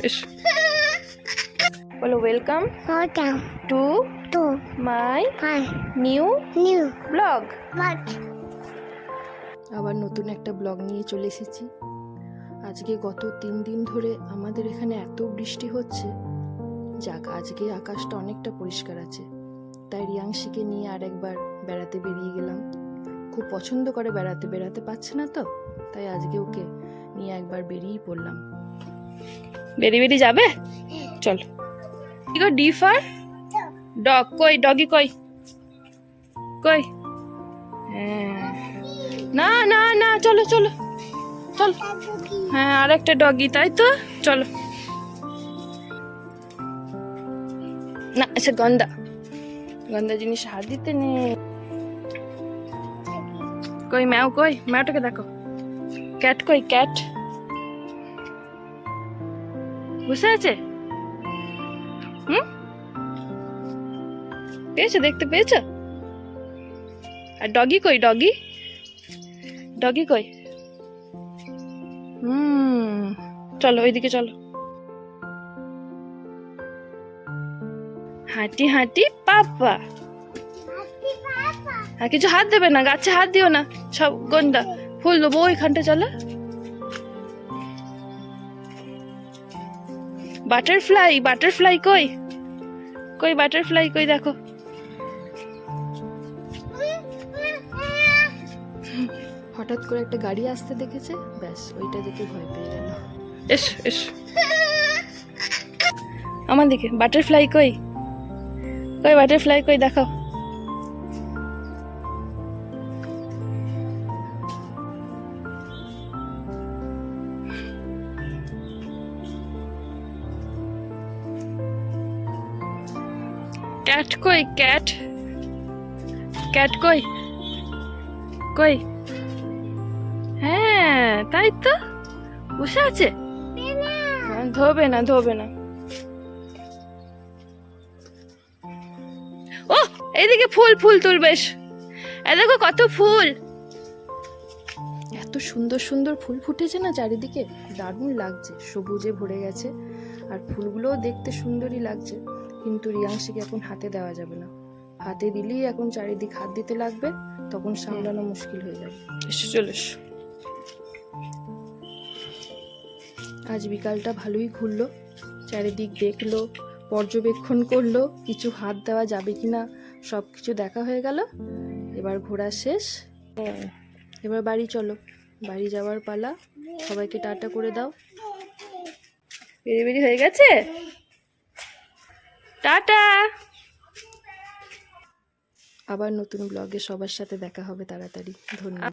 এসো বলো welcome to my new blog. আবার নতুন একটা ব্লগ নিয়ে চলে এসেছি। আজকে গত 3 দিন ধরে আমাদের এখানে এত বৃষ্টি হচ্ছে, যাক আজকে আকাশটা অনেকটা পরিষ্কার আছে, তাই রিয়াংশীকে নিয়ে আরেকবার বেড়াতে বেরিয়ে গেলাম। খুব পছন্দ করে বেড়াতে, বেড়াতে পাচ্ছে না তো, তাই আজকে ওকে নিয়ে একবার বেরিয়ে পড়লাম। বেরিয়ে যাবে? চল। D for dog. কই ডগি? কই কই? হ্যাঁ, না না না, চলো চলো চল। হ্যাঁ, আর একটা ডগি, তাই তো, চলো। না আচ্ছা, গন্ধা গন্ধা জিনিস হাত দিতে নেই। কই ম্যাও? কই ম্যাওটাকে দেখো। ক্যাট কই? ক্যাট বসে আছে। পেয়েছো? দেখতে পেয়েছো? আর ডগি কই? ডগি ডগি কই? চলো ওইদিকে চলো। হাঁটি হাঁটি পাপা। আর কিছু হাত দেবে না, গাছে হাত দিও না, সব গন্ধা। ফুল দেবো ওইখানটা, চলো। বাটারফ্লাই, বাটারফ্লাই কই? কই বাটারফ্লাই কই? দেখো। হঠাৎ করে একটা গাড়ি আসতে দেখেছে, ব্যাস ওইটা দেখে ভয় পেয়ে গেল। এসো এসো আমার দিকে। বাটারফ্লাই কই? কই বাটারফ্লাই কই? দেখো। ক্যাট কই? ক্যাট ক্যাট কই? কই? হ্যাঁ তাই তো, বসে আছে। ধোবে না, ধোবে না। ও এইদিকে ফুল, ফুল তুলবে। দেখো কত ফুল, এত সুন্দর সুন্দর ফুল ফুটেছে না চারিদিকে, দারুণ লাগছে, সবুজে ভরে গেছে। আর ফুলগুলোও দেখতে সুন্দরই লাগছে, কিন্তু রিয়াংশীকে এখন হাতে দেওয়া যাবে না। হাতে দিলেই এখন চারিদিক হাত দিতে লাগবে, তখন সামলানো মুশকিল হয়ে যাবে। এসো চলে এসো। আজ বিকালটা ভালোই ঘুরলো, চারিদিক দেখলো, পর্যবেক্ষণ করলো, কিছু হাত দেওয়া যাবে কিনা সব কিছু দেখা হয়ে গেল। এবার ঘোরা শেষ, এবার বাড়ি চলো। বাড়ি যাওয়ার পালা, সবাইকে টাটা করে দাও। বেরি হয়ে গেছে, টাটা। আবার নতুন ব্লগে সবার সাথে দেখা হবে তাড়াতাড়ি। ধন্যবাদ।